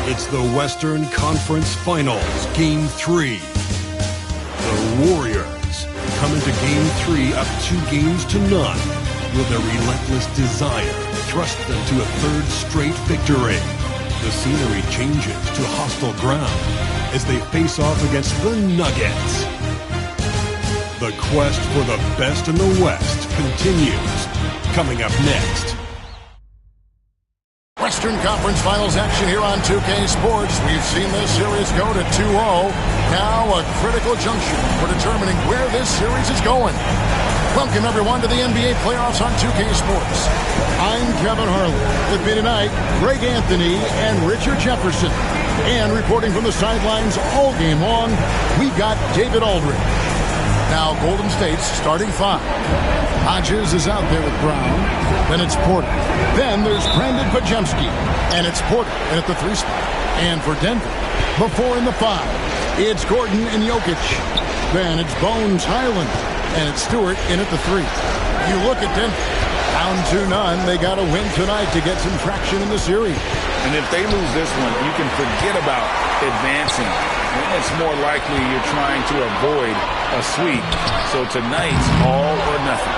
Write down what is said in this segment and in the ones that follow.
It's the Western Conference Finals, Game 3. The Warriors come into Game 3 up 2-0. Will their relentless desire thrust them to a third straight victory? The scenery changes to hostile ground as they face off against the Nuggets. The quest for the best in the West continues. Coming up next. Western Conference Finals action here on 2K Sports. We've seen this series go to 2-0. Now a critical junction for determining where this series is going. Welcome, everyone, to the NBA playoffs on 2K Sports. I'm Kevin Harlan. With me tonight, Greg Anthony and Richard Jefferson. And reporting from the sidelines all game long, we got David Aldridge. Now Golden State's starting five. Hodges is out there with Brown. Then it's Porter. Then there's Brandon Pajemski. And it's Porter in at the 3 spot. And for Denver, before in the 5, it's Gordon and Jokic. Then it's Bones Highland. And it's Stewart in at the 3. You look at Denver. Down 2-0. They got to win tonight to get some traction in the series. And if they lose this one, you can forget about advancing. It's more likely you're trying to avoid a sweep. So tonight's all or nothing.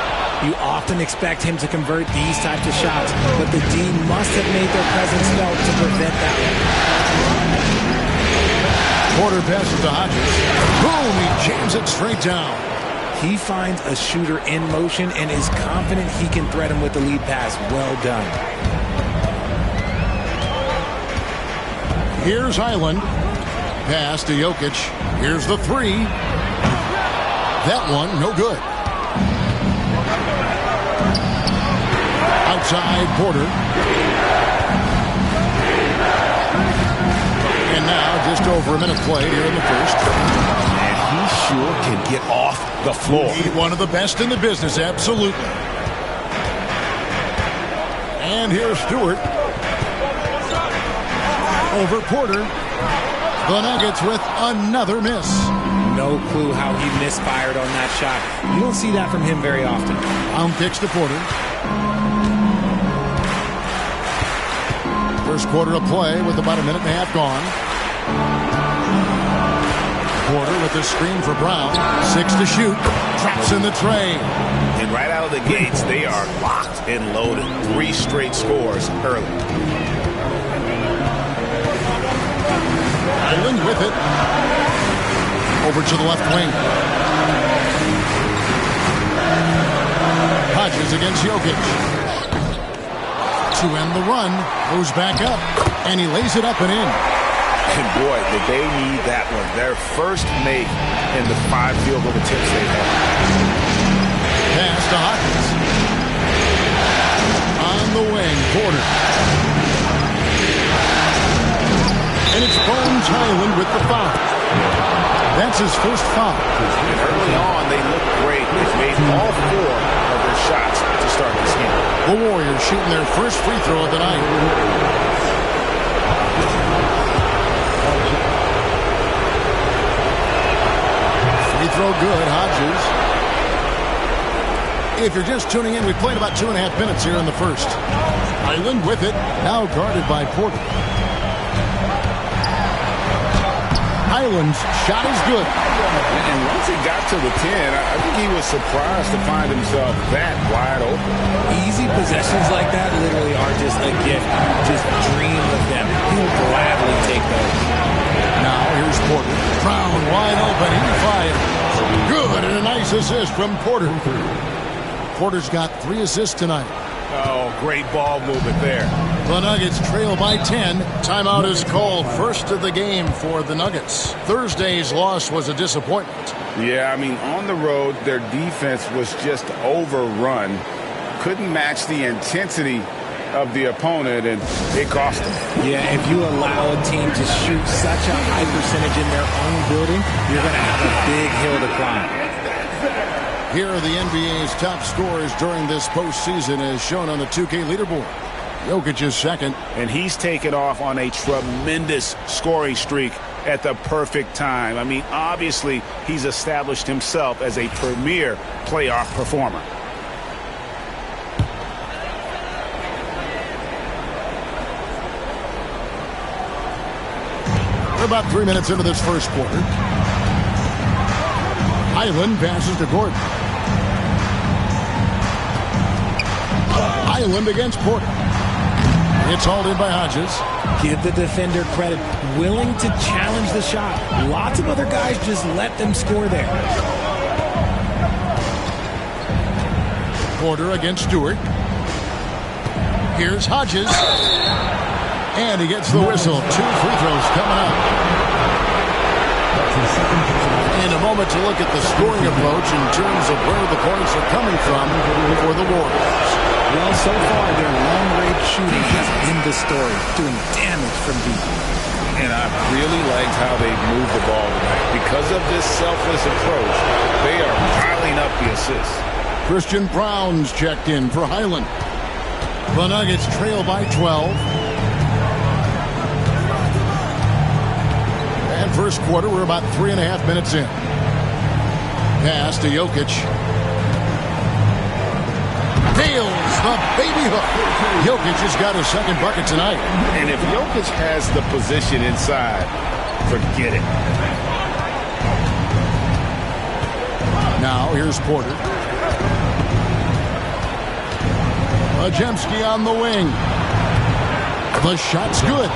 You often expect him to convert these types of shots, but the D must have made their presence felt to prevent that one. Porter passes to Hodges. Boom! He jams it straight down. He finds a shooter in motion and is confident he can thread him with the lead pass. Well done. Here's Highland. Pass to Jokic. Here's the 3. That one, no good. Outside, Porter. And now, just over a minute played here in the first. And he sure can get off the floor. He's one of the best in the business, absolutely. And here's Stewart. Over Porter. The Nuggets with another miss. No clue how he misfired on that shot. You don't see that from him very often. Kicks to Porter. First quarter of play with about a minute and a half gone. Porter with the screen for Brown. 6 to shoot. Traps in the tray. And right out of the gates, they are locked and loaded. 3 straight scores early. Highland with it. Over to the left wing. Hodges against Jokic. To end the run. Goes back up. And he lays it up and in. And boy, did they need that one. Their first make in the 5 field goal attempts they've had. Pass to Hodges. On the wing, Porter. And it's Bones Highland with the foul. That's his first foul. And early on, they looked great. They've made all 4 of their shots to start this game. The Warriors shooting their first free throw of the night. Free throw good, Hodges. If you're just tuning in, we played about 2.5 minutes here in the first. Highland with it, now guarded by Porter. Highland's shot is good. And once he got to the 10, I think he was surprised to find himself that wide open. Easy possessions like that literally are just a gift. Just dream of them. He'll gladly take those. Now here's Porter. Brown wide open. He fires. Good, and a nice assist from Porter. Porter's got 3 assists tonight. Oh, great ball movement there. The Nuggets trail by 10. Timeout is called. First of the game for the Nuggets. Thursday's loss was a disappointment. Yeah, I mean, on the road, their defense was just overrun. Couldn't match the intensity of the opponent, and it cost them. Yeah, if you allow a team to shoot such a high percentage in their own building, you're going to have a big hill to climb. Here are the NBA's top scorers during this postseason as shown on the 2K leaderboard. Jokic is second. And he's taken off on a tremendous scoring streak at the perfect time. I mean, obviously, he's established himself as a premier playoff performer. about 3 minutes into this first quarter. Highland passes to Gordon. Highland against Porter. It's hauled in by Hodges. Give the defender credit. Willing to challenge the shot. Lots of other guys just let them score there. Porter against Stewart. Here's Hodges. And he gets the whistle. 2 free throws coming up. In a moment to look at the scoring approach in terms of where the points are coming from for the Warriors. Well, so far, their long-range shooting has been the story, doing damage from deep. And I really liked how they moved the ball tonight. Because of this selfless approach, they are piling up the assists. Christian Brown's checked in for Highland. The Nuggets trail by 12. And first quarter, we're about 3.5 minutes in. Pass to Jokic. Nails the baby hook. Jokic has got his second bucket tonight. And if Jokic has the position inside, forget it. Now here's Porter. Ajemski on the wing. The shot's good.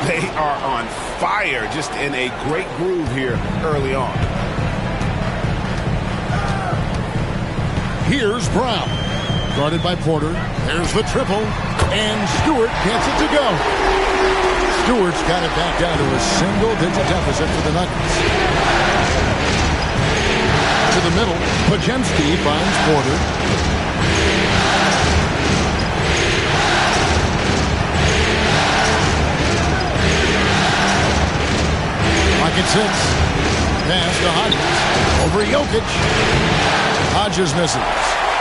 They are on fire, just in a great groove here early on. Here's Brown. Guarded by Porter. There's the triple. And Stewart gets it to go. Stewart's got it back down to a single-digit deficit for the Nuggets. To the middle. Pajemski finds Porter. Pocket 6. Pass to Hodges. Over Jokic. Hodges misses.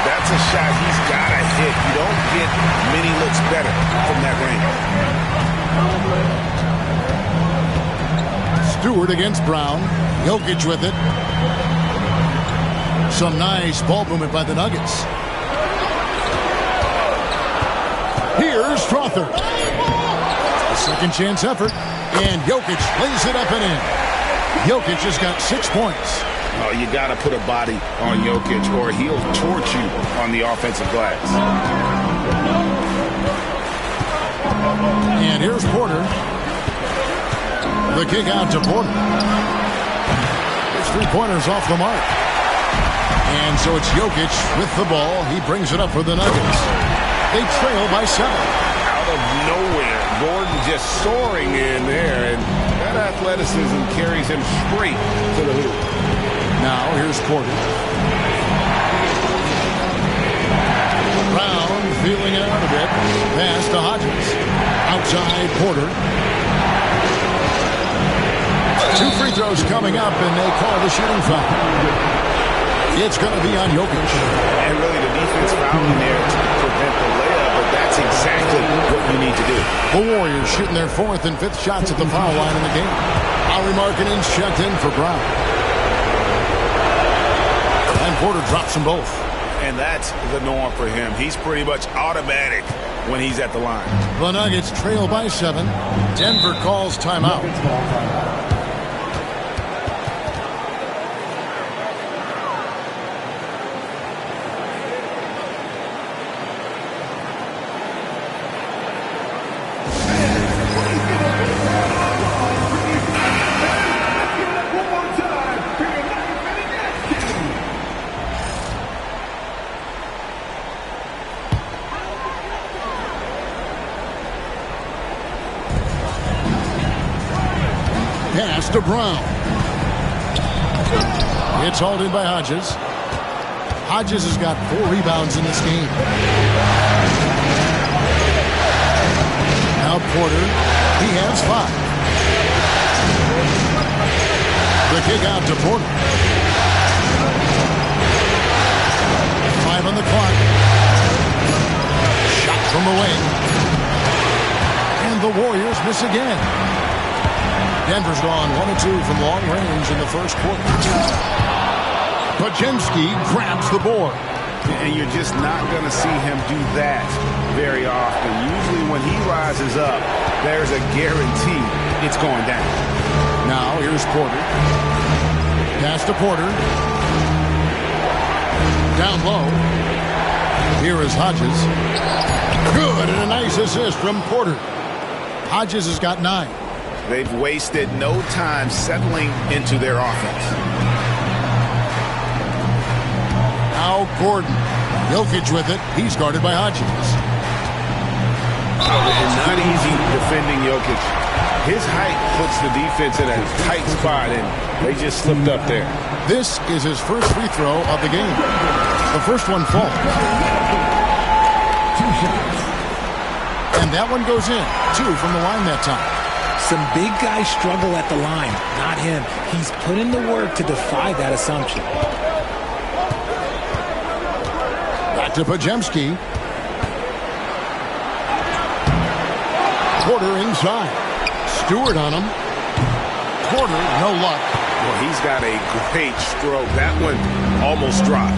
That's a shot he's got to hit. You don't get many looks better from that range. Stewart against Brown. Jokic with it. Some nice ball movement by the Nuggets. Here's Strother. A second chance effort. And Jokic lays it up and in. Jokic has got 6 points. Oh, you got to put a body on Jokic or he'll torch you on the offensive glass. And here's Porter. The kick out to Porter. His three-pointers off the mark. And so it's Jokic with the ball. He brings it up for the Nuggets. They trail by 7. Out of nowhere, Gordon just soaring in there, and that athleticism carries him straight to the hoop. Now here's Porter. Brown feeling it out a bit. Pass to Hodges. Outside Porter. 2 free throws coming up, and they call the shooting foul. It's going to be on Jokic. And really the defense found him there to prevent the layup, but that's exactly what you need to do. The Warriors shooting their 4th and 5th shots at the foul line in the game. Lauri Markkanen's checked in for Brown. And Porter drops them both. And that's the norm for him. He's pretty much automatic when he's at the line. The Nuggets trail by 7. Denver calls timeout. Pass to Brown. It's hauled in by Hodges. Hodges has got 4 rebounds in this game. Now Porter. He has 5. The kick out to Porter. 5 on the clock. Shot from the wing. And the Warriors miss again. Denver's gone 1-2 from long range in the first quarter. Pajemski grabs the board. And you're just not going to see him do that very often. Usually when he rises up, there's a guarantee it's going down. Now here's Porter. Pass to Porter. Down low. Here is Hodges. Good, and a nice assist from Porter. Hodges has got 9. They've wasted no time settling into their offense. Now Gordon. Jokic with it. He's guarded by Hodges. It's not easy defending Jokic. His height puts the defense in a tight spot, and they just slipped up there. This is his first free throw of the game. The first one falls. And that one goes in. 2 from the line that time. Some big guys struggle at the line. Not him. He's put in the work to defy that assumption. Back to Pajemski. Porter inside. Stewart on him. Porter, no luck. Well, he's got a great stroke. That one almost dropped.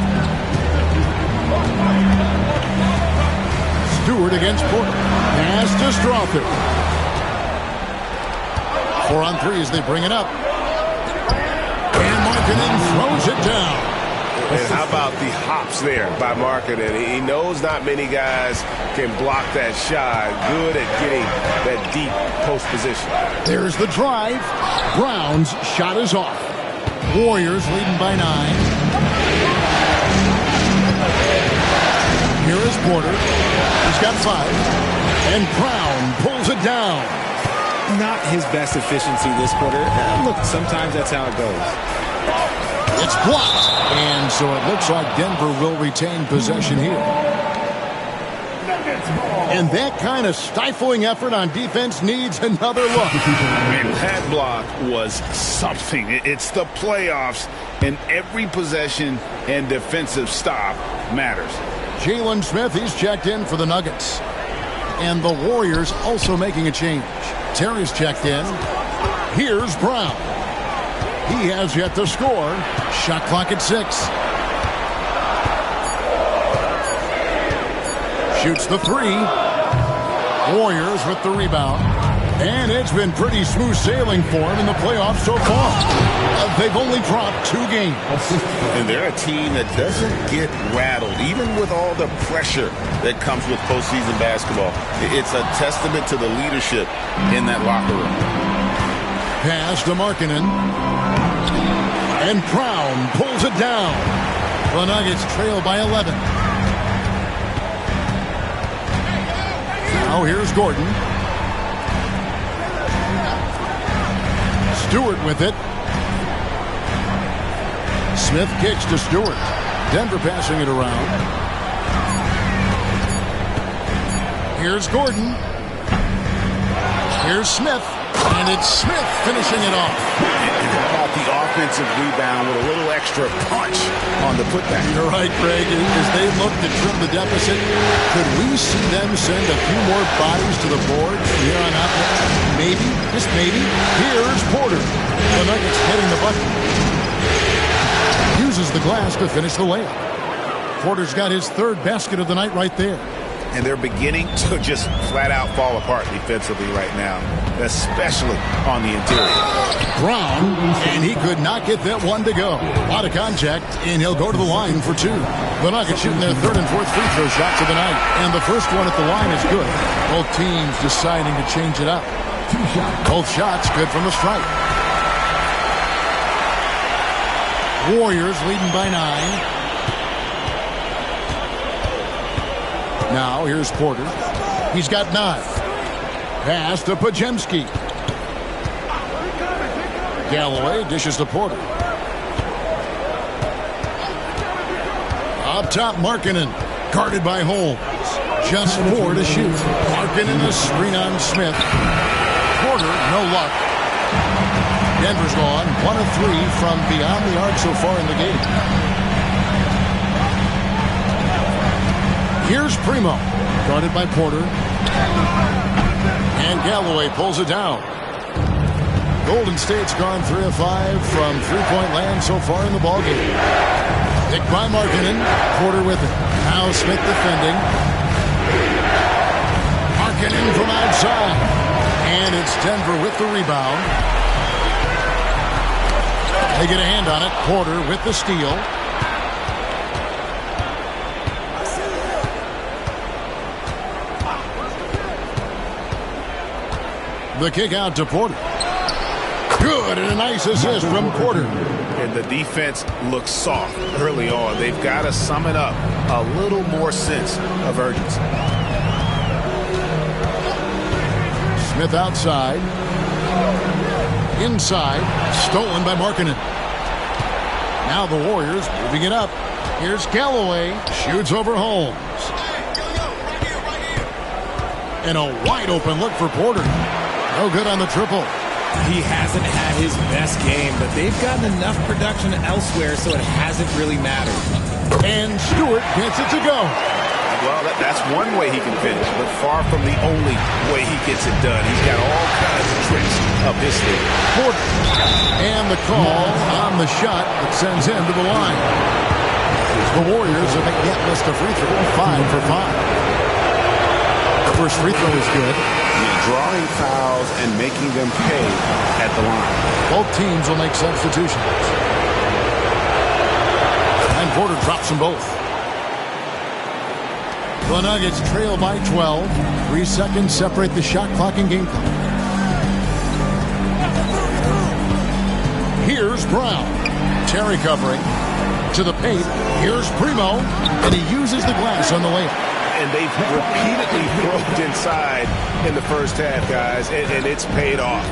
Stewart against Porter. Pass to Strawther. 4 on 3 as they bring it up. And Markkanen throws it down. And how about the hops there by Markkanen? He knows not many guys can block that shot. Good at getting that deep post position. There's the drive. Brown's shot is off. Warriors leading by 9. Here is Porter. He's got 5. And Brown pulls it down. Not his best efficiency this quarter. Look, sometimes that's how it goes. It's blocked. And so it looks like Denver will retain possession here. And that kind of stifling effort on defense needs another look. And that block was something. It's the playoffs, and every possession and defensive stop matters. Jalen Smith, he's checked in for the Nuggets. And the Warriors also making a change. Terry's checked in. Here's Brown. He has yet to score. Shot clock at 6. Shoots the 3. Warriors with the rebound. And it's been pretty smooth sailing for him in the playoffs so far. They've only dropped 2 games. And they're a team that doesn't get rattled, even with all the pressure that comes with postseason basketball. It's a testament to the leadership in that locker room. Pass to Markkanen. And Brown pulls it down. The Nuggets trail by 11. Now here's Gordon. Stewart with it. Smith kicks to Stewart. Denver passing it around. Here's Gordon. Here's Smith. And it's Smith finishing it off. How about the offensive rebound with a little extra punch on the putback? You're right, Greg. As they look to trim the deficit, could we see them send a few more bodies to the board from here on out? Maybe, just maybe. Here's Porter. The Nuggets heading the bucket. Uses the glass to finish the layup. Porter's got his 3rd basket of the night right there. And they're beginning to just flat out fall apart defensively right now, especially on the interior. Brown, and he could not get that one to go. A lot of contact, and he'll go to the line for 2. The Nuggets shooting their 3rd and 4th free throw shots of the night. And the first one at the line is good. Both teams deciding to change it up. Both shots good from the stripe. Warriors leading by 9. Now here's Porter. He's got 9. Pass to Pajemski. Galloway dishes to Porter. Up top, Markkanen. Guarded by Holmes. Just 4 to shoot. Markkanen a screen on Smith. Porter, no luck. Denver's gone 1 of 3 from beyond the arc so far in the game. Here's Primo, guarded by Porter. And Galloway pulls it down. Golden State's gone 3 of 5 from three-point land so far in the ballgame. Picked by Markkanen. Porter with it. Now Smith defending. Markkanen from outside. And it's Denver with the rebound. They get a hand on it. Porter with the steal. The kick out to Porter. Good, and a nice assist from Porter. And the defense looks soft early on. They've got to sum it up. A little more sense of urgency. Smith outside. Inside. Stolen by Markkanen. Now the Warriors moving it up. Here's Galloway. Shoots over Holmes. And a wide open look for Porter. No good on the triple. He hasn't had his best game, but they've gotten enough production elsewhere, so it hasn't really mattered. And Stewart gets it to go. Well, that's one way he can finish, but far from the only way he gets it done. He's got all kinds of tricks up his sleeve. Porter. And the call on the shot that sends him to the line. The Warriors have yet missed a free throw. 5 for 5. The first free throw is good. Drawing fouls and making them pay at the line. Both teams will make substitutions. And Porter drops them both. The Nuggets trail by 12. 3 seconds separate the shot clock and game clock. Here's Brown. Terry covering. To the paint. Here's Primo. And he uses the glass on the layup. And they've repeatedly probed inside in the first half, guys, and it's paid off.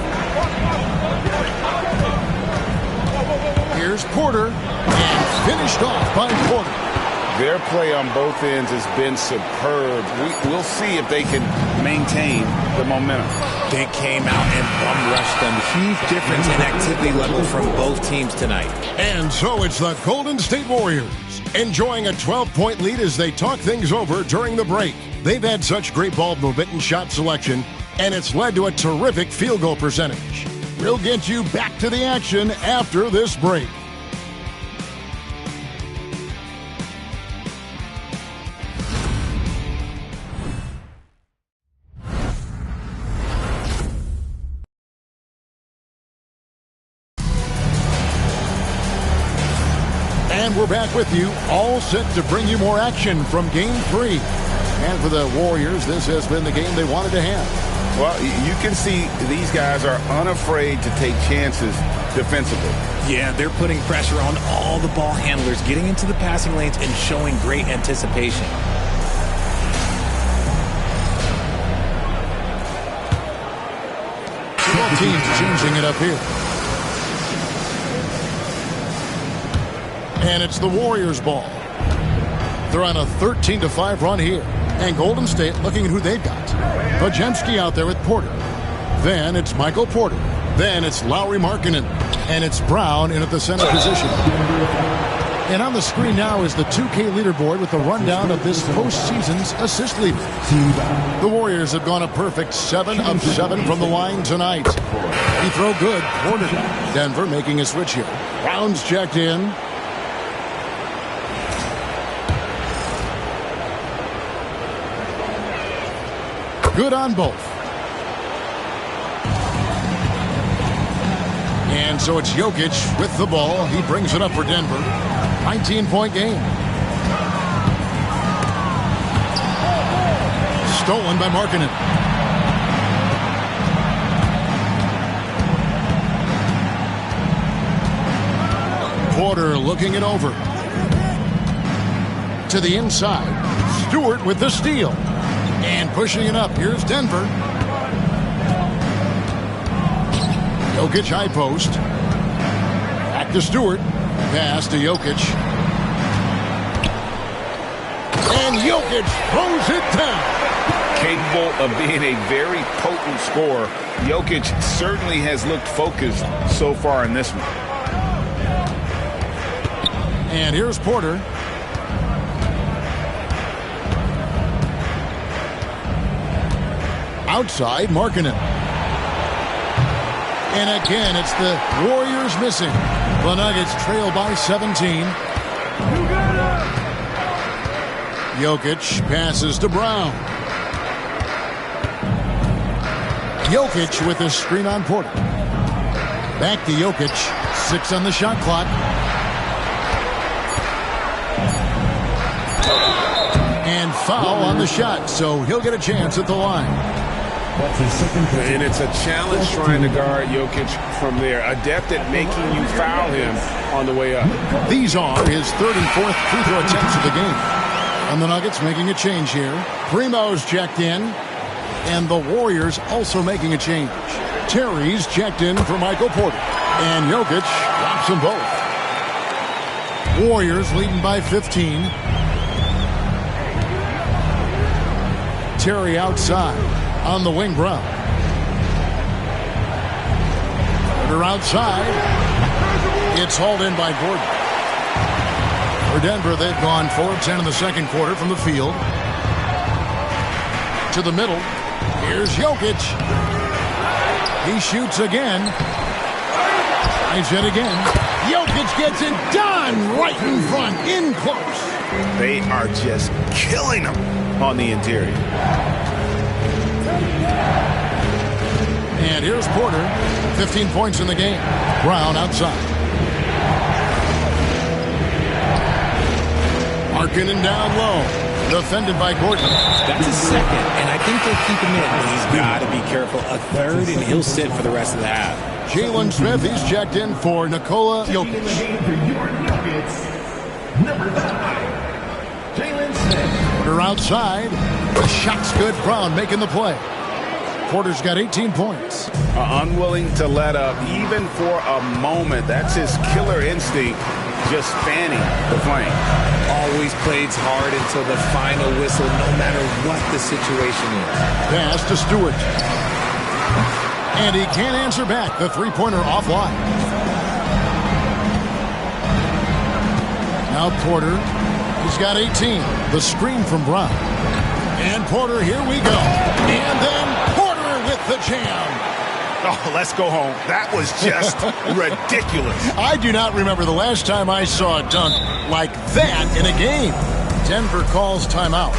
Here's Porter, and finished off by Porter. Their play on both ends has been superb. We'll see if they can maintain the momentum. They came out and bum rushed them. Huge difference in activity level from both teams tonight. And so it's the Golden State Warriors enjoying a 12-point lead as they talk things over during the break. They've had such great ball movement and shot selection, and it's led to a terrific field goal percentage. We'll get you back to the action after this break. And we're back with you, all set to bring you more action from Game 3. And for the Warriors, this has been the game they wanted to have. Well, you can see these guys are unafraid to take chances defensively. Yeah, they're putting pressure on all the ball handlers, getting into the passing lanes and showing great anticipation. Both teams changing it up here. And it's the Warriors' ball. They're on a 13-5 run here. And Golden State looking at who they've got. Podziemski out there with Porter. Then it's Michael Porter. Then it's Lauri Markkanen. And it's Brown in at the center position. And on the screen now is the 2K leaderboard with the rundown of this postseason's assist leader. The Warriors have gone a perfect 7 of 7 from the line tonight. He throw good. Porter. Denver making a switch here. Brown's checked in. Good on both. And so it's Jokic with the ball. He brings it up for Denver. 19-point game. Stolen by Markkanen. Porter looking it over. To the inside. Stewart with the steal. And pushing it up. Here's Denver. Jokic high post. Back to Stewart. Pass to Jokic. And Jokic throws it down. Capable of being a very potent scorer. Jokic certainly has looked focused so far in this one. And here's Porter. Outside, Markkanen. And again, it's the Warriors missing. The Nuggets trail by 17. Jokic passes to Brown. Jokic with the screen on Porter. Back to Jokic. 6 on the shot clock. And foul on the shot, so he'll get a chance at the line. And it's a challenge trying to guard Jokic from there. Adept at making you foul him on the way up. These are his 3rd and 4th free throw attempts of the game. And the Nuggets making a change here. Primo's checked in. And the Warriors also making a change. Terry's checked in for Michael Porter. And Jokic drops them both. Warriors leading by 15. Terry outside on the wing. Brown. Porter outside. It's hauled in by Gordon. For Denver, they've gone 4 of 10 in the second quarter from the field. To the middle. Here's Jokic. He shoots again. Tries it again. Jokic gets it done right in front, in close. They are just killing him on the interior. And here's Porter. 15 points in the game. Brown outside. Markkanen down low. Defended by Gordon. That's a second, and I think they'll keep him in. He's got to be careful. A third, and he'll sit for the rest of the half. Jalen Smith, he's checked in for Nikola Jokic. Porter outside. The shot's good. Brown making the play. Porter's got 18 points. Unwilling to let up, even for a moment. That's his killer instinct, just fanning the flame. Always plays hard until the final whistle, no matter what the situation is. Pass to Stewart. And he can't answer back. The three-pointer offline. Now Porter. He's got 18. The screen from Brown. And Porter, here we go. And then Porter with the jam. Oh, let's go home. That was just ridiculous. I do not remember the last time I saw a dunk like that in a game. Denver calls timeout.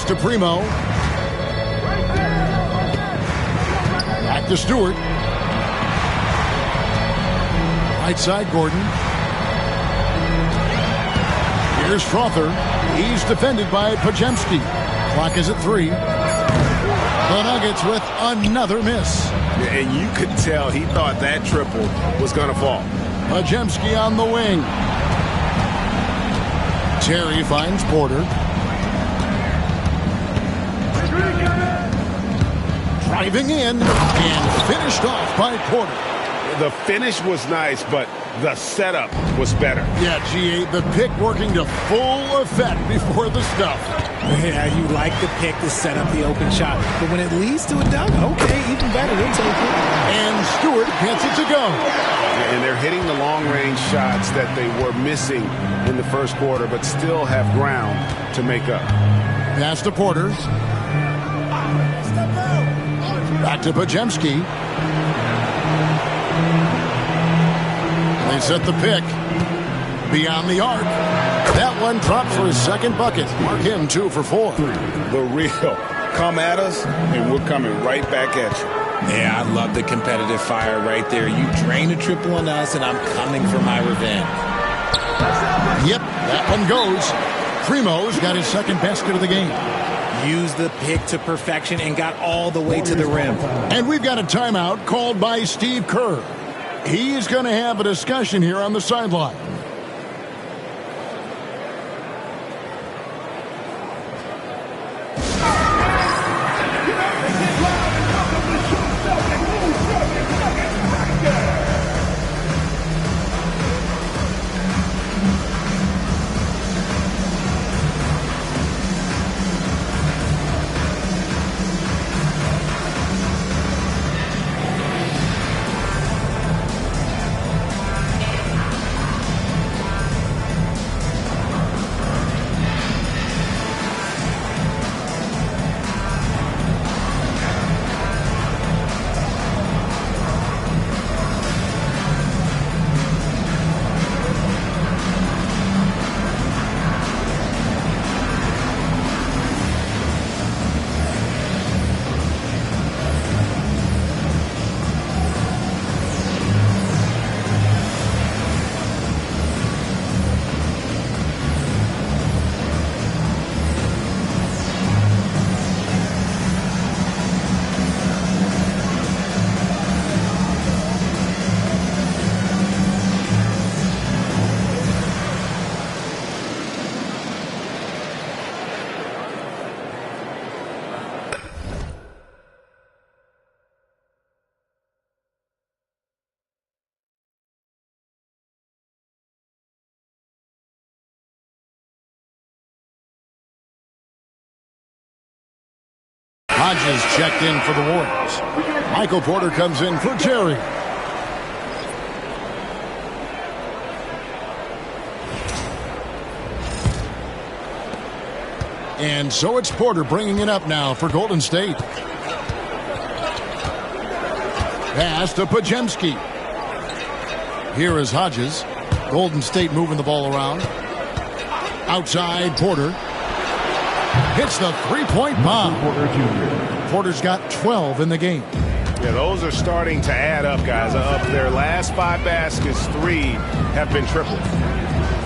To Primo. Back to Stewart. Right side, Gordon. Here's Frother. He's defended by Pajemski. Clock is at 3. The Nuggets with another miss. And you could tell he thought that triple was going to fall. Pajemski on the wing. Terry finds Porter. Driving in and finished off by Porter. The finish was nice, but the setup was better. Yeah, G8, the pick working to full effect before the stuff. Yeah, you like the pick to set up the open shot. But when it leads to a dunk, okay, even better, we'll take it. And Stewart gets it to go. And they're hitting the long-range shots that they were missing in the first quarter, but still have ground to make up. Pass to Porter. Back to Pajemski. They set the pick. Beyond the arc. That one dropped for his second bucket. Mark him 2 for 4. The real. Come at us, and we're coming right back at you. Yeah, I love the competitive fire right there. You drain a triple on us, and I'm coming for my revenge. Yep, that one goes. Primo's got his second basket of the game. Used the pick to perfection and got all the way to the rim. And we've got a timeout called by Steve Kerr. He's going to have a discussion here on the sideline. Hodges checked in for the Warriors. Michael Porter comes in for Jerry. And so it's Porter bringing it up now for Golden State. Pass to Podziemski. Here is Hodges. Golden State moving the ball around. Outside, Porter. Hits the three-point bomb. Porter's got 12 in the game. Yeah, those are starting to add up, guys. Of their last 5 baskets, 3 have been triple.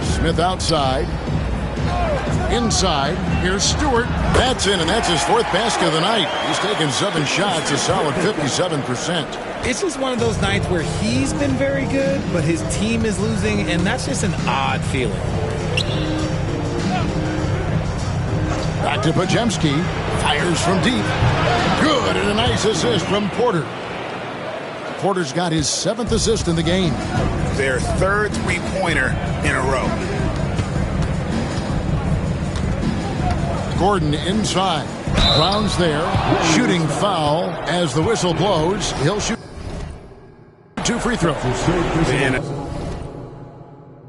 Smith outside. Inside. Here's Stewart. That's in, and that's his 4th basket of the night. He's taken 7 shots, a solid 57%. It's just one of those nights where he's been very good, but his team is losing, and that's just an odd feeling. Back to Podziemski. Fires from deep. Good, and a nice assist from Porter. Porter's got his 7th assist in the game. Their 3rd three-pointer in a row. Gordon inside. Brown's there. Shooting foul as the whistle blows. He'll shoot 2 free throws. And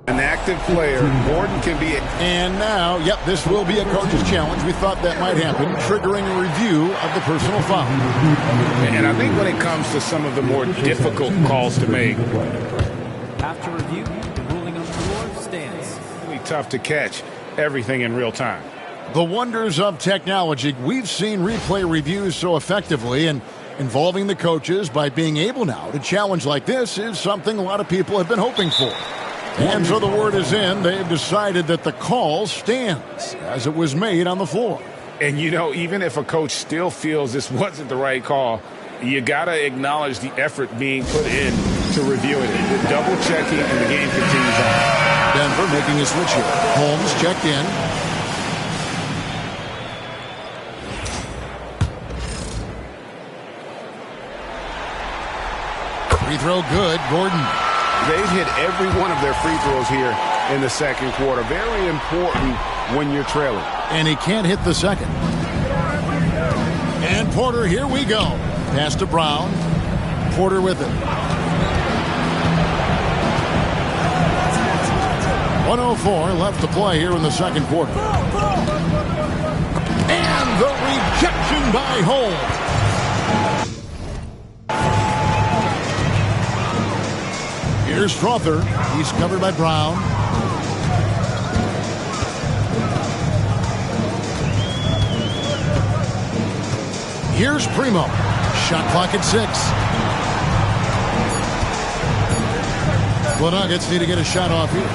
an active player, Gordon can be. And now, yep, this will be a coach's challenge. We thought that might happen, triggering a review of the personal foul. And I think when it comes to some of the more difficult calls to make, after review, the ruling on the floor stands. Really tough to catch everything in real time. The wonders of technology. We've seen replay reviews so effectively, and involving the coaches by being able now to challenge like this is something a lot of people have been hoping for. And so the word is in. They've decided that the call stands as it was made on the floor. And, you know, even if a coach still feels this wasn't the right call, you got to acknowledge the effort being put in to review it. The double checking, and the game continues on. Denver making a switch here. Holmes checked in. Free throw good. Gordon. They've hit every one of their free throws here in the second quarter. Very important when you're trailing. And he can't hit the second. And Porter, here we go. Pass to Brown. Porter with it. 1:04 left to play here in the second quarter. And the rejection by Holmes. Here's Strother. He's covered by Brown. Here's Primo. Shot clock at 6. The Nuggets need to get a shot off here.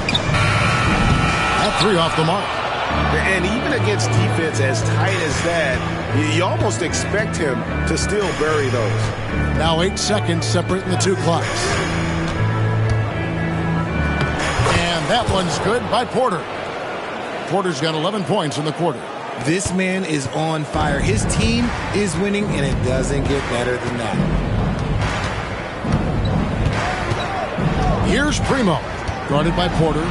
That 3 off the mark. And even against defense as tight as that, you almost expect him to still bury those. Now 8 seconds separating the 2 clocks. That one's good by Porter. Porter's got 11 points in the quarter. This man is on fire. His team is winning, and it doesn't get better than that. Here's Primo, guarded by Porter.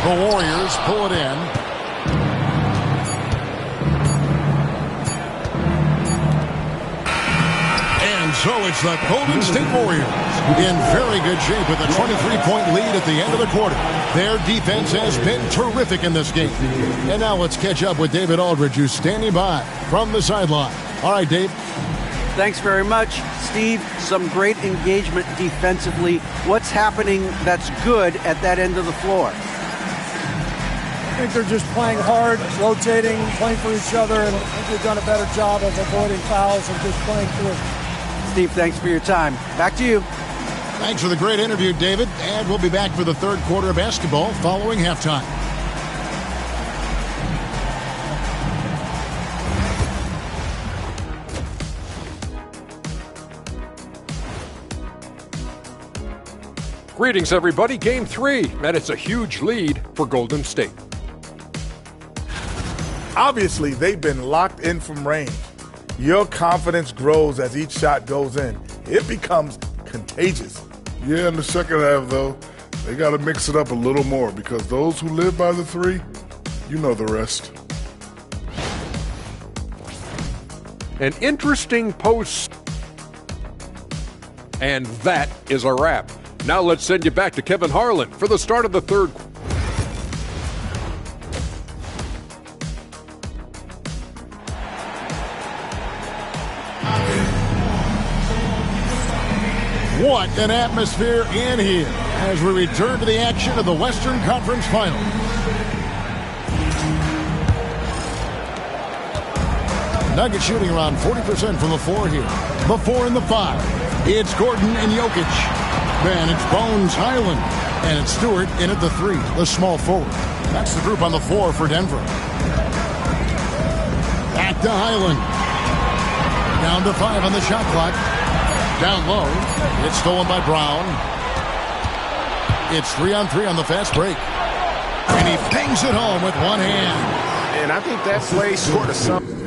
The Warriors pull it in. And so it's the Golden State Warriors in very good shape with a 23-point lead at the end of the quarter. Their defense has been terrific in this game. And now let's catch up with David Aldridge, who's standing by from the sideline. All right, Dave. Thanks very much, Steve. Some great engagement defensively. What's happening that's good at that end of the floor? I think they're just playing hard, rotating, playing for each other, and I think they've done a better job of avoiding fouls and just playing through. Steve, thanks for your time. Back to you. Thanks for the great interview, David. And we'll be back for the third quarter of basketball following halftime. Greetings, everybody. Game 3, and it's a huge lead for Golden State. Obviously, they've been locked in from range. Your confidence grows as each shot goes in. It becomes contagious. Yeah, in the second half, though, they got to mix it up a little more because those who live by the 3, you know the rest. An interesting post. And that is a wrap. Now let's send you back to Kevin Harlan for the start of the third quarter. What an atmosphere in here as we return to the action of the Western Conference Finals. Nuggets shooting around 40% from the floor here. The 4 and the 5. It's Gordon and Jokic. Then it's Bones, Highland. And it's Stewart in at the 3, the small forward. That's the group on the floor for Denver. Back to Highland. Down to 5 on the shot clock. Down low. It's stolen by Brown. It's 3-on-3 on the fast break. And he bangs it home with one hand. And I think that play sort of something.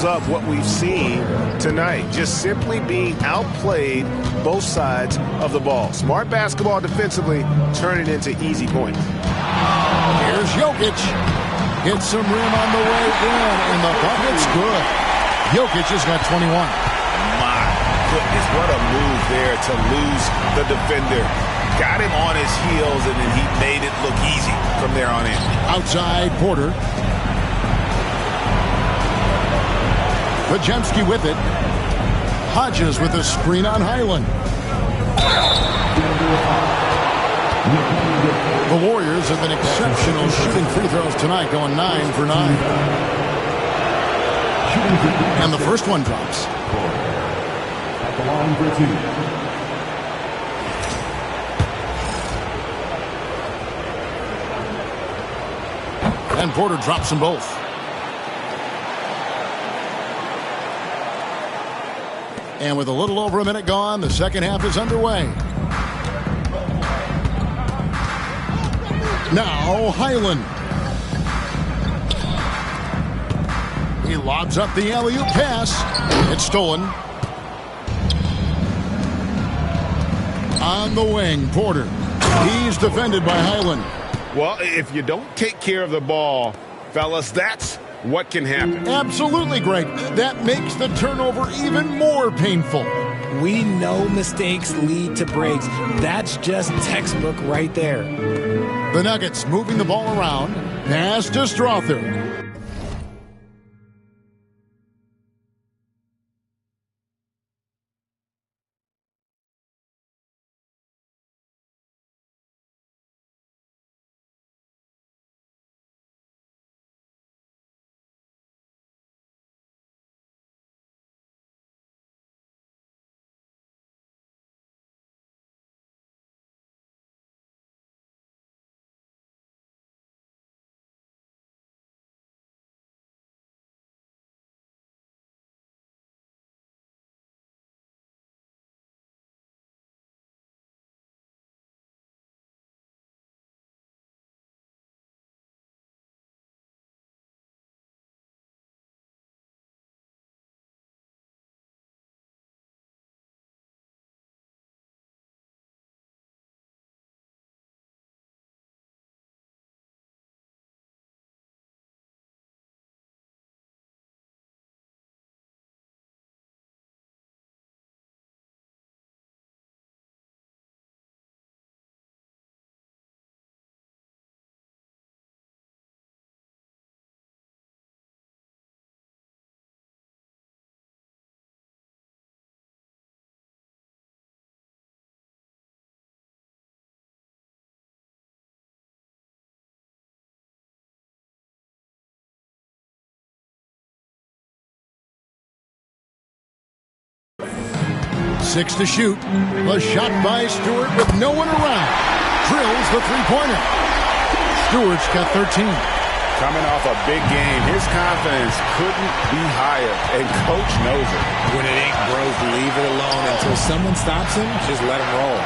Up what we've seen tonight, just simply being outplayed both sides of the ball. Smart basketball defensively, turning into easy points. Here's Jokic. Hits some rim on the way in, and the bucket's good. Jokic has got 21. My goodness, what a move there to lose the defender. Got him on his heels, and then he made it look easy from there on in. Outside, Porter. Pajemski with it. Hodges with a screen on Highland. The Warriors have been exceptional shooting free throws tonight, going 9 for 9. And the first one drops. At the line for 2. And Porter drops them both. And with a little over a minute gone, the second half is underway. Now, Highland. He lobs up the alley-oop pass. It's stolen. On the wing, Porter. He's defended by Highland. Well, if you don't take care of the ball, fellas, that's what can happen. Absolutely, Greg. That makes the turnover even more painful. We know mistakes lead to breaks. That's just textbook right there. The Nuggets moving the ball around. Pass to Strother. Six to shoot. A shot by Stewart with no one around. Drills the three-pointer. Stewart's got 13. Coming off a big game, his confidence couldn't be higher, and Coach knows it. When it ain't broke, leave it alone until someone stops him. Just let him roll.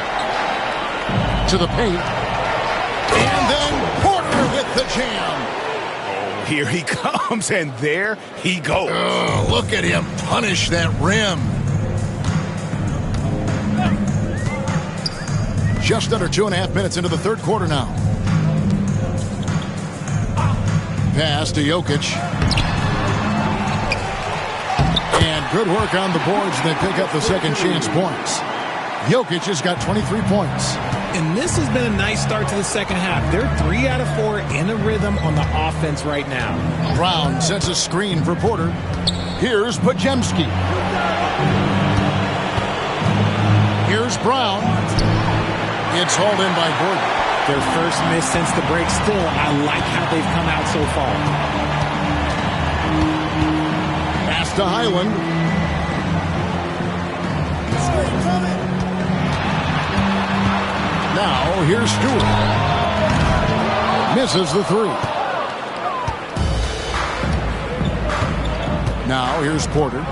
To the paint. And then Porter with the jam. Oh, here he comes, and there he goes. Oh, look at him punish that rim. Just under 2.5 minutes into the third quarter now. Pass to Jokic. And good work on the boards. They pick up the second chance points. Jokic has got 23 points. And this has been a nice start to the second half. They're 3 out of 4 in a rhythm on the offense right now. Brown sets a screen for Porter. Here's Podziemski. Here's Brown. It's hauled in by Gordon. Their first miss since the break. Still, I like how they've come out so far. Pass to Highland. Now, here's Stewart. Misses the three. Now, here's Porter.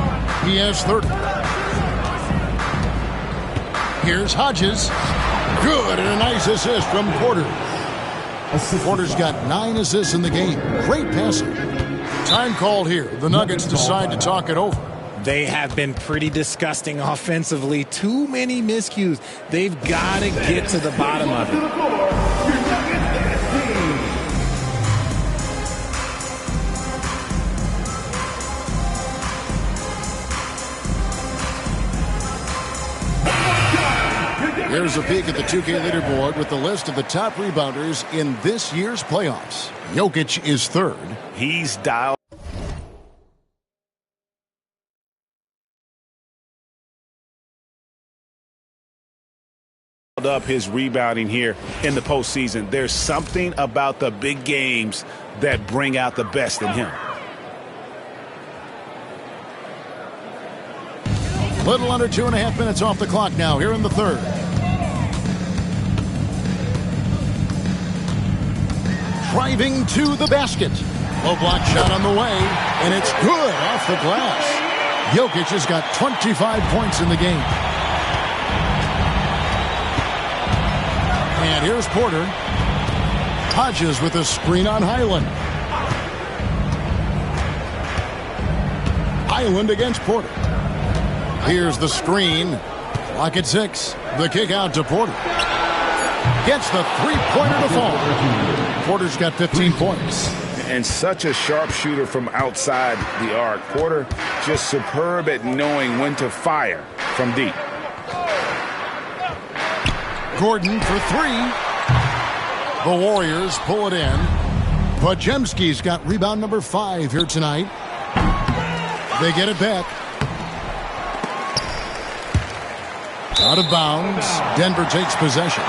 He has 30. Here's Hodges. Good, and a nice assist from Porter. Porter's got 9 assists in the game. Great passing. Time called here. The Nuggets decide to talk it over. They have been pretty disgusting offensively. Too many miscues. They've got to get to the bottom of it. Here's a peek at the 2K leaderboard with the list of the top rebounders in this year's playoffs. Jokic is third. He's dialed up his rebounding here in the postseason. There's something about the big games that bring out the best in him. Little under 2.5 minutes off the clock now here in the third. Driving to the basket. Low block shot on the way, and it's good off the glass. Jokic has got 25 points in the game. And here's Porter. Hodges with a screen on Highland. Highland against Porter. Here's the screen. Clock at 6. The kick out to Porter. Gets the three-pointer to fall. Porter's got 15 points. And such a sharp shooter from outside the arc. Porter just superb at knowing when to fire from deep. Gordon for 3. The Warriors pull it in. Podziemski's got rebound number 5 here tonight. They get it back. Out of bounds. Denver takes possession.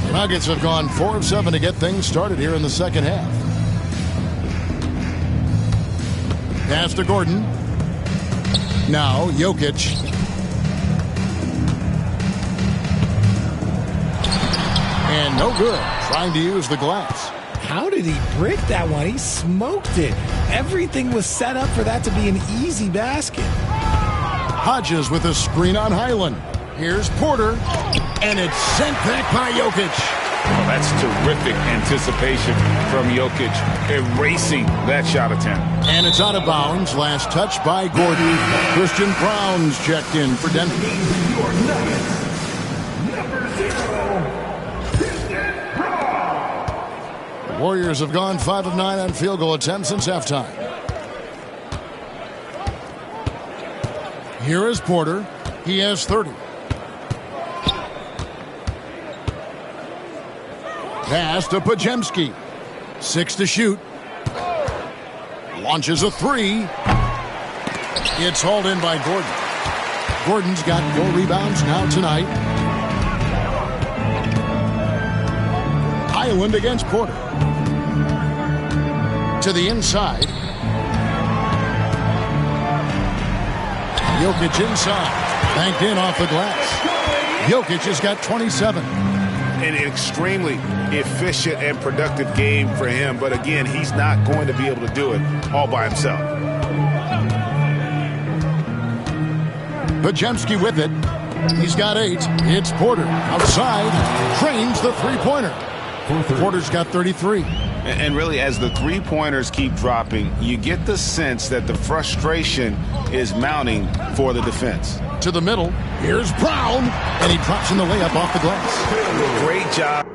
The Nuggets have gone 4 of 7 to get things started here in the second half. Pass to Gordon. Now Jokic. And no good. Trying to use the glass. How did he brick that one? He smoked it. Everything was set up for that to be an easy basket. Hodges with a screen on Highland. Here's Porter. And it's sent back by Jokic. Oh, that's terrific anticipation from Jokic, erasing that shot attempt. And it's out of bounds. Last touch by Gordon. Christian Brown's checked in for Denver. Warriors have gone 5 of 9 on field goal attempts since halftime. Here is Porter. He has 30. Pass to Podziemski. 6 to shoot. Launches a 3. It's hauled in by Gordon. Gordon's got 4 rebounds now tonight. Highland against Porter. To the inside. Jokic inside. Banked in off the glass. Jokic has got 27. An extremely efficient and productive game for him. But again, he's not going to be able to do it all by himself. Pajemski with it. He's got 8. It's Porter. Outside. Trains the three-pointer. Porter's got 33. And really, as the three-pointers keep dropping, you get the sense that the frustration is mounting for the defense. To the middle. Here's Brown. And he drops in the layup off the glass. Great job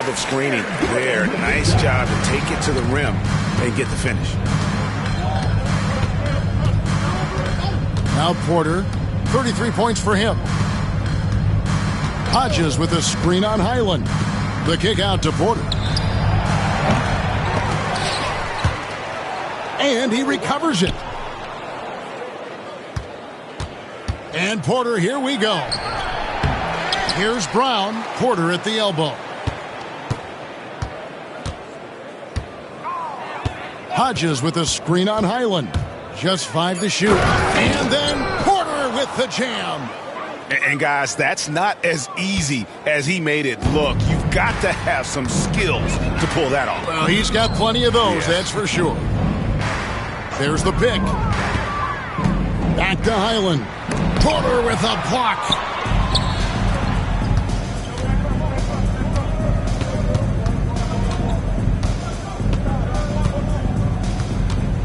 of screening there. Nice job to take it to the rim and get the finish. Now Porter, 33 points for him. Hodges with a screen on Highland. The kick out to Porter. And he recovers it. And Porter, here we go. Here's Brown, Porter at the elbow. Hodges with a screen on Highland. Just 5 to shoot. And then Porter with the jam. And guys, that's not as easy as he made it look. You've got to have some skills to pull that off. Well, he's got plenty of those, that's for sure. There's the pick. Back to Highland. Porter with a block.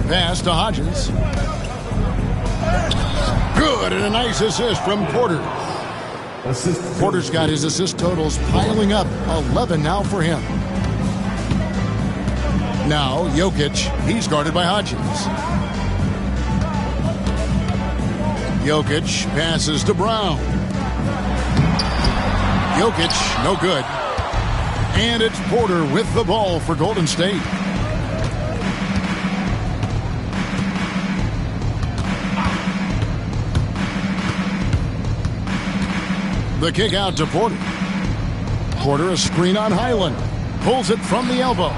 Pass to Hodges. Good, and a nice assist from Porter. Porter's got his assist totals piling up. 11 now for him. Now Jokic, he's guarded by Hodges. Jokic passes to Brown. Jokic, no good. And it's Porter with the ball for Golden State. The kick out to Porter. Porter, a screen on Highland. Pulls it from the elbow.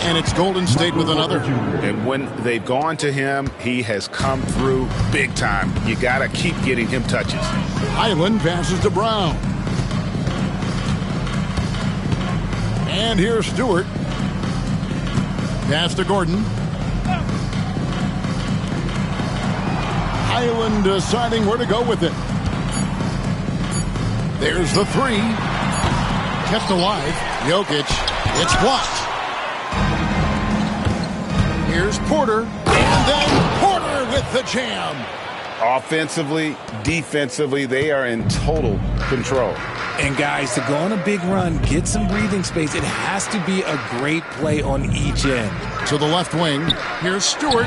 And it's Golden State with another. And when they've gone to him, he has come through big time. You got to keep getting him touches. Highland passes to Brown. And here's Stewart. Pass to Gordon. Highland deciding where to go with it. There's the 3. Kept alive. Jokic. It's blocked. Here's Porter. And then Porter with the jam. Offensively, defensively, they are in total control. And guys, to go on a big run, get some breathing space, it has to be a great play on each end. To the left wing. Here's Stewart.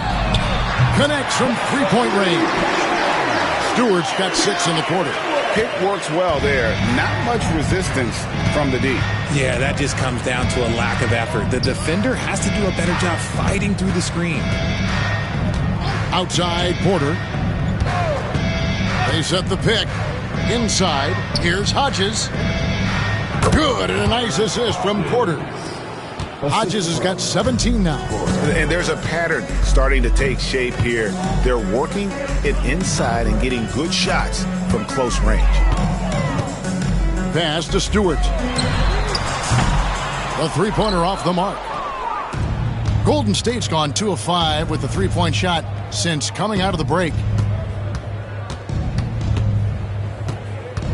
Connects from three-point range. Stewart's got 6 in the quarter. Pick works well there. Not much resistance from the D. Yeah, that just comes down to a lack of effort. The defender has to do a better job fighting through the screen. Outside, Porter. They set the pick. Inside, here's Hodges. Good, and a nice assist from Porter. Hodges has got 17 now. And there's a pattern starting to take shape here. They're working it inside and getting good shots from close range. Pass to Stewart. The three-pointer off the mark. Golden State's gone 2 of 5 with the three-point shot since coming out of the break.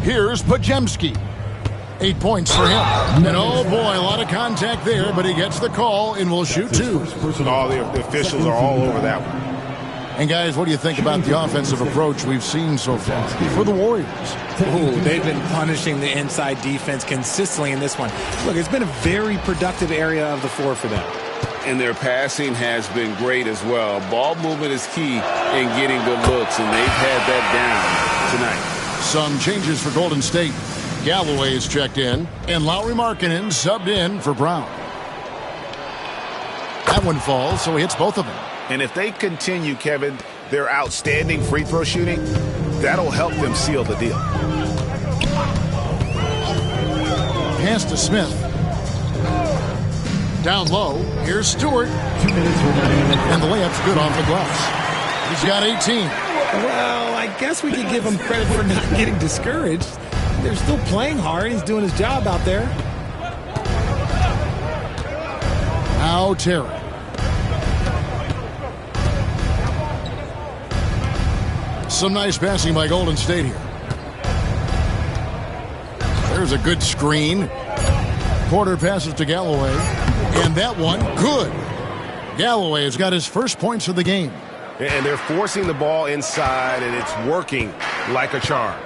Here's Pajemski. 8 points for him. And oh boy, a lot of contact there, but he gets the call and will shoot 2. All the officials are all over that one. And guys, what do you think about the offensive approach we've seen so far for the Warriors? Ooh, they've been punishing the inside defense consistently in this one. Look, it's been a very productive area of the floor for them. And their passing has been great as well. Ball movement is key in getting good looks, and they've had that down tonight. Some changes for Golden State. Galloway is checked in, and Lauri Markkanen subbed in for Brown. That one falls, so he hits both of them. And if they continue, Kevin, their outstanding free throw shooting, that'll help them seal the deal. Pass to Smith. Down low, here's Stewart. 2 minutes remaining. And the layup's good off the glass. He's got 18. Well, I guess we could give him credit for not getting discouraged. They're still playing hard. He's doing his job out there. Now Terry. Some nice passing by Golden State here. There's a good screen. Porter passes to Galloway. And that one, good. Galloway has got his first points of the game. And they're forcing the ball inside, and it's working like a charm.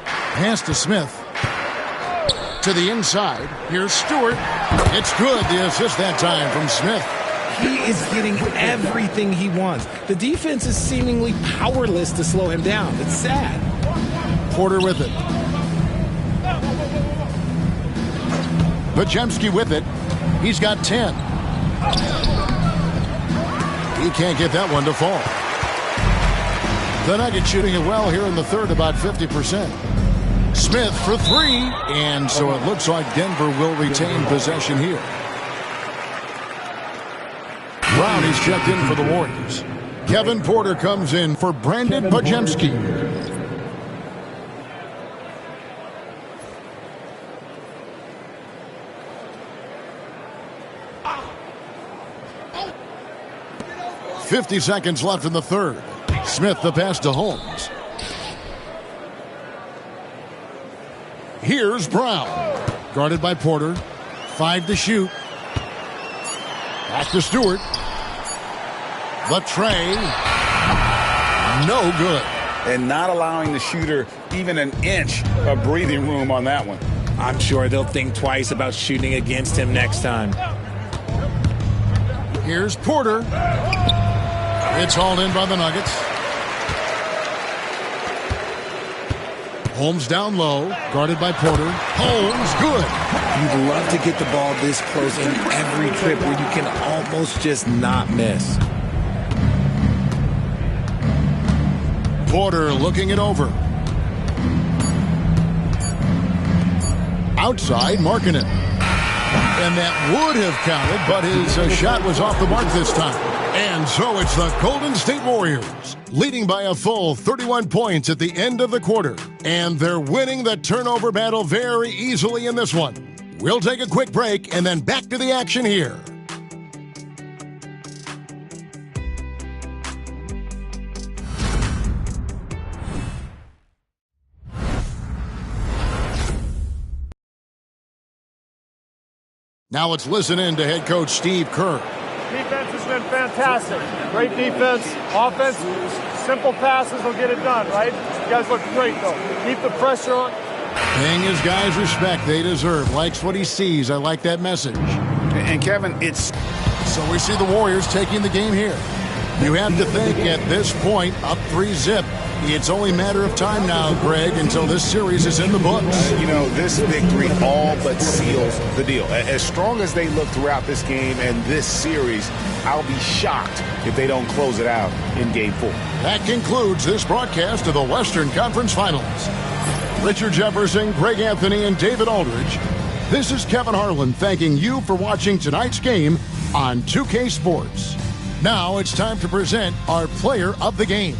Pass to Smith. To the inside. Here's Stewart. It's good. The assist that time from Smith. He is getting everything he wants. The defense is seemingly powerless to slow him down. It's sad. Porter with it. Bajemski with it. He's got 10. He can't get that one to fall. The Nuggets shooting it well here in the third, about 50%. Smith for three. And so it looks like Denver will retain possession here. Brown is checked in for the Warriors. Kevin Porter comes in for Brandon Bajemski. .50 seconds left in the third. Smith the pass to Holmes. Here's Brown. Guarded by Porter. 5 to shoot. Back to Stewart. The tray. No good. And not allowing the shooter even an inch of breathing room on that one. I'm sure they'll think twice about shooting against him next time. Here's Porter. It's hauled in by the Nuggets. Holmes down low, guarded by Porter. Holmes, good. You'd love to get the ball this close in every trip where you can almost just not miss. Porter looking it over. Outside, Markkanen. And that would have counted, but his shot was off the mark this time. And so it's the Golden State Warriors, leading by a full 31 points at the end of the quarter. And they're winning the turnover battle very easily in this one. We'll take a quick break and then back to the action here. Now let's listen in to head coach Steve Kerr. Defense has been fantastic. Great defense. Offense, simple passes will get it done, right? You guys look great, though. Keep the pressure on. Paying his guys respect they deserve. Likes what he sees. I like that message. And Kevin, it's... So we see the Warriors taking the game here. You have to think at this point, up 3-0. It's only a matter of time now, Greg, until this series is in the books. You know, this victory all but seals the deal. As strong as they look throughout this game and this series, I'll be shocked if they don't close it out in Game 4. That concludes this broadcast of the Western Conference Finals. Richard Jefferson, Greg Anthony, and David Aldridge. This is Kevin Harlan thanking you for watching tonight's game on 2K Sports. Now it's time to present our player of the game.